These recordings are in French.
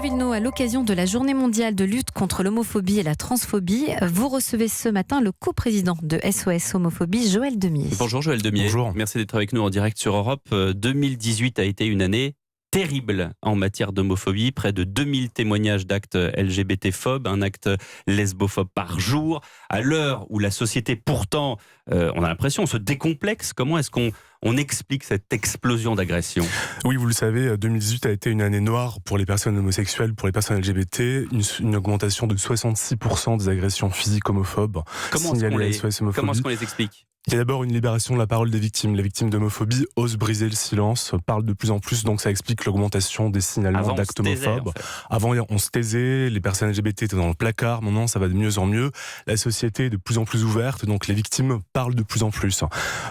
Villeneuve, à l'occasion de la journée mondiale de lutte contre l'homophobie et la transphobie, vous recevez ce matin le coprésident de SOS Homophobie, Joël Demier. Bonjour Joël Demier. Bonjour. Merci d'être avec nous en direct sur Europe. 2018 a été une année terrible en matière d'homophobie. Près de 2000 témoignages d'actes LGBT-phobes, un acte lesbophobe par jour. À l'heure où la société, pourtant, on a l'impression, se décomplexe, comment est-ce qu'on explique cette explosion d'agression ? Oui, vous le savez, 2018 a été une année noire pour les personnes homosexuelles, pour les personnes LGBT. Une augmentation de 66% des agressions physiques homophobes signalées à SOS Homophobie. Comment est-ce qu'on les explique ? Il y a d'abord une libération de la parole des victimes. Les victimes d'homophobie osent briser le silence, parlent de plus en plus, donc ça explique l'augmentation des signalements d'actes homophobes. Avant, on se taisait, les personnes LGBT étaient dans le placard, maintenant ça va de mieux en mieux. La société est de plus en plus ouverte, donc les victimes parlent de plus en plus.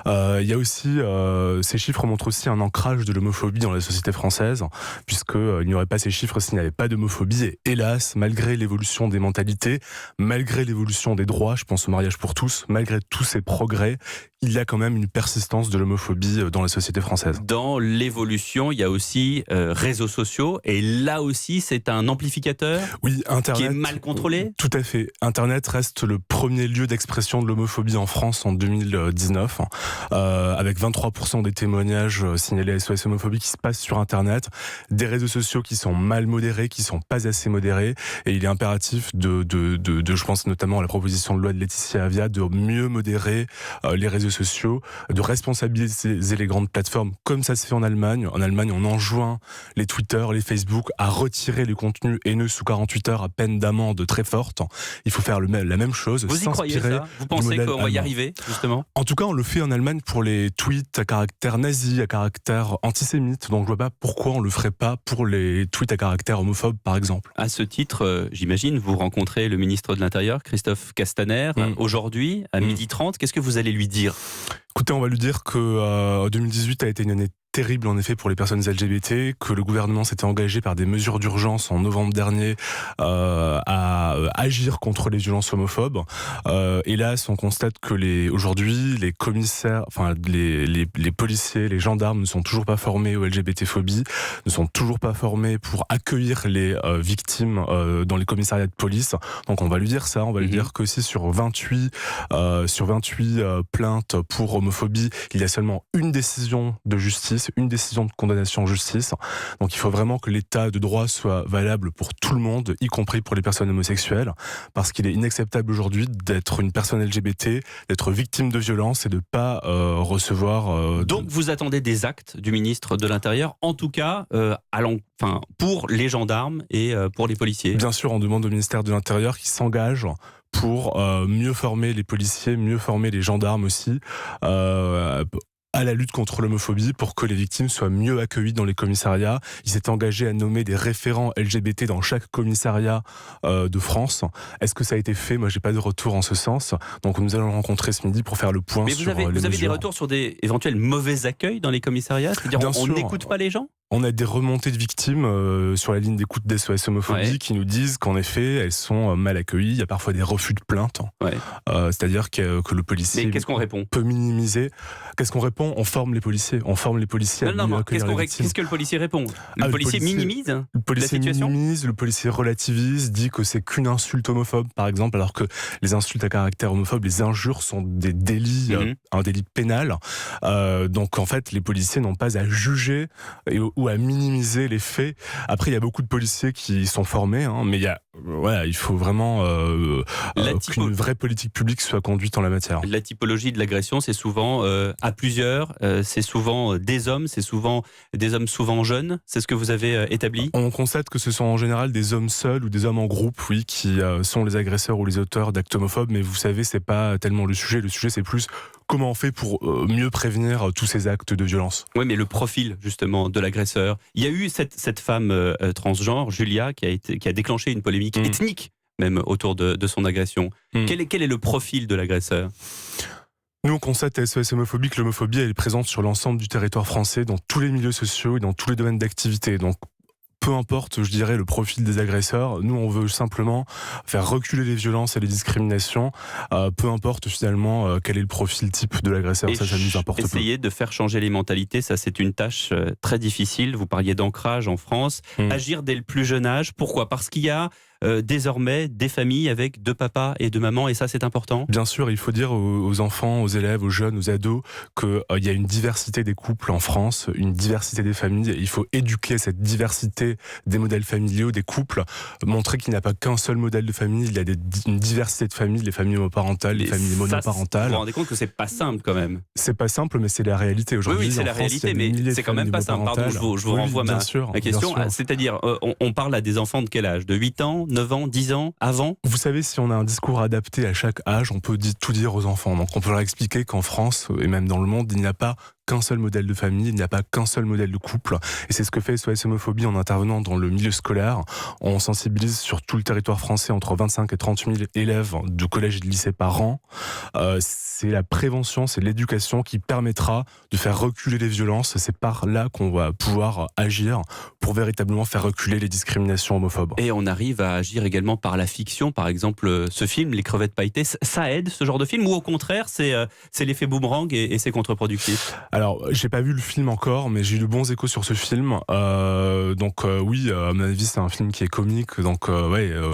Il y a aussi, ces chiffres montrent aussi un ancrage de l'homophobie dans la société française, puisqu'il n'y aurait pas ces chiffres s'il n'y avait pas d'homophobie. Et hélas, malgré l'évolution des mentalités, malgré l'évolution des droits, je pense au mariage pour tous, malgré tous ces progrès, il y a quand même une persistance de l'homophobie dans la société française. Dans l'évolution, il y a aussi réseaux sociaux, et là aussi c'est un amplificateur. Oui, Internet, qui est mal contrôlé. Tout à fait. Internet reste le premier lieu d'expression de l'homophobie en France en 2019, avec 23% des témoignages signalés à SOS Homophobie qui se passent sur Internet, des réseaux sociaux qui sont mal modérés, qui sont pas assez modérés, et il est impératif je pense notamment à la proposition de loi de Laetitia Avia, de mieux modérer les réseaux sociaux, de responsabiliser les grandes plateformes comme ça se fait en Allemagne. En Allemagne, on enjoint les Twitter, les Facebook à retirer les contenus haineux sous 48 heures à peine d'amende très forte. Il faut faire la même chose. Vous y croyez ça ? Vous pensez qu'on va y arriver, justement ? En tout cas, on le fait en Allemagne pour les tweets à caractère nazi, à caractère antisémite. Donc je vois pas pourquoi on le ferait pas pour les tweets à caractère homophobe, par exemple. À ce titre, j'imagine, vous rencontrez le ministre de l'Intérieur, Christophe Castaner, aujourd'hui, à 12h30. Qu'est-ce que vous allez lui dire ? Écoutez, on va lui dire que 2018 a été une année terrible en effet pour les personnes LGBT, que le gouvernement s'était engagé par des mesures d'urgence en novembre dernier à agir contre les violences homophobes. Hélas, on constate que aujourd'hui, les commissaires, enfin les policiers, les gendarmes ne sont toujours pas formés aux LGBT-phobies, ne sont toujours pas formés pour accueillir les victimes dans les commissariats de police. Donc on va lui dire ça, on va lui dire que si sur 28 plaintes pour homophobie, il y a seulement une décision de justice, une décision de condamnation en justice. Donc il faut vraiment que l'état de droit soit valable pour tout le monde, y compris pour les personnes homosexuelles, parce qu'il est inacceptable aujourd'hui d'être une personne LGBT, d'être victime de violence et de ne pas recevoir... Donc vous attendez des actes du ministre de l'Intérieur, en tout cas pour les gendarmes et pour les policiers. Bien sûr, on demande au ministère de l'Intérieur qui s'engage pour mieux former les policiers, mieux former les gendarmes aussi, à la lutte contre l'homophobie, pour que les victimes soient mieux accueillies dans les commissariats. Il s'est engagé à nommer des référents LGBT dans chaque commissariat de France. Est-ce que ça a été fait ? Moi, j'ai pas de retour en ce sens. Donc, nous allons le rencontrer ce midi pour faire le point sur les mesures. Vous avez des retours sur des éventuels mauvais accueils dans les commissariats ? C'est-à-dire, on n'écoute pas les gens ? On a des remontées de victimes sur la ligne d'écoute d'SOS Homophobie qui nous disent qu'en effet, elles sont mal accueillies. Il y a parfois des refus de plainte. C'est-à-dire que le policier peut minimiser. Qu'est-ce qu'on répond ? On forme les policiers. On forme les policiers à mieux accueillir les victimes. Qu'est-ce que le policier répond ? Le policier minimise la situation ? Le policier relativise, dit que c'est qu'une insulte homophobe, par exemple, alors que les insultes à caractère homophobe, les injures sont des délits, un délit pénal. Donc en fait, les policiers n'ont pas à juger ou à minimiser les faits. Après, il y a beaucoup de policiers qui sont formés, mais il faut vraiment qu'une vraie politique publique soit conduite en la matière. La typologie de l'agression, c'est souvent à plusieurs, c'est souvent des hommes, c'est souvent des hommes souvent jeunes. C'est ce que vous avez établi ? On constate que ce sont en général des hommes seuls ou des hommes en groupe, qui sont les agresseurs ou les auteurs d'actes homophobes. Mais vous savez, c'est pas tellement le sujet. Le sujet, c'est plus comment on fait pour mieux prévenir tous ces actes de violence. Oui, mais le profil justement de l'agresseur. Il y a eu cette femme transgenre, Julia, qui a déclenché une polémique ethnique même autour de son agression. Quel est le profil de l'agresseur ? Nous, on constate à SOS Homophobie que l'homophobie elle est présente sur l'ensemble du territoire français, dans tous les milieux sociaux et dans tous les domaines d'activité. Donc, peu importe, je dirais, le profil des agresseurs. Nous, on veut simplement faire reculer les violences et les discriminations, peu importe finalement quel est le profil type de l'agresseur. Ça nous importe peu. Essayer de faire changer les mentalités, ça c'est une tâche très difficile. Vous parliez d'ancrage en France. Agir dès le plus jeune âge. Pourquoi ? Parce qu'il y a désormais des familles avec 2 papas et 2 mamans, et ça c'est important. Bien sûr, il faut dire aux enfants, aux élèves, aux jeunes, aux ados qu'il y a une diversité des couples en France, une diversité des familles. Il faut éduquer cette diversité des modèles familiaux, des couples, montrer qu'il n'y a pas qu'un seul modèle de famille, il y a une diversité de familles, les familles homoparentales, les familles monoparentales. Vous vous rendez compte que c'est pas simple quand même. C'est pas simple, mais c'est la réalité aujourd'hui. Oui, c'est la réalité, mais c'est quand même pas simple. Pardon, je vous renvoie ma question. C'est-à-dire, on parle à des enfants de quel âge ? De 8 ans, 9 ans, 10 ans, avant ? Vous savez, si on a un discours adapté à chaque âge, on peut tout dire aux enfants. Donc on peut leur expliquer qu'en France, et même dans le monde, il n'y a pas qu'un seul modèle de famille, il n'y a pas qu'un seul modèle de couple. Et c'est ce que fait SOS Homophobie en intervenant dans le milieu scolaire. On sensibilise sur tout le territoire français entre 25 et 30 000 élèves de collège et de lycée par an. C'est la prévention, c'est l'éducation qui permettra de faire reculer les violences. C'est par là qu'on va pouvoir agir pour véritablement faire reculer les discriminations homophobes. Et on arrive à agir également par la fiction. Par exemple, ce film, Les crevettes pailletées, ça aide ce genre de film, ou au contraire, c'est l'effet boomerang et c'est contre-productif ? Alors, j'ai pas vu le film encore, mais j'ai eu de bons échos sur ce film. Oui, à mon avis, c'est un film qui est comique. Donc,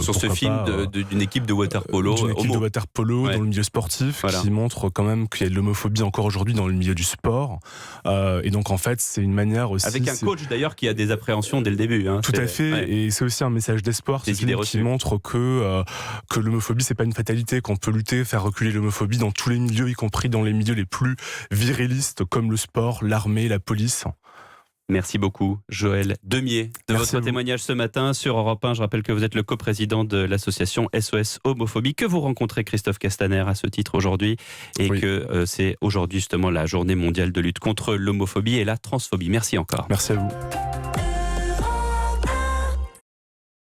sur ce film d'une équipe de water-polo. D'une équipe de water-polo dans le milieu sportif, qui montre quand même qu'il y a de l'homophobie encore aujourd'hui dans le milieu du sport. Et donc, en fait, c'est une manière aussi... Avec un coach d'ailleurs qui a des appréhensions dès le début. Tout à fait, et c'est aussi un message d'espoir, ce film qui montre que l'homophobie, c'est pas une fatalité, qu'on peut lutter, faire reculer l'homophobie dans tous les milieux, y compris dans les milieux les plus virilistes, comme le sport, l'armée, la police. Merci beaucoup, Joël Demier, de votre témoignage ce matin sur Europe 1. Je rappelle que vous êtes le coprésident de l'association SOS Homophobie, que vous rencontrez Christophe Castaner à ce titre aujourd'hui, et que c'est aujourd'hui justement la journée mondiale de lutte contre l'homophobie et la transphobie. Merci encore. Merci à vous.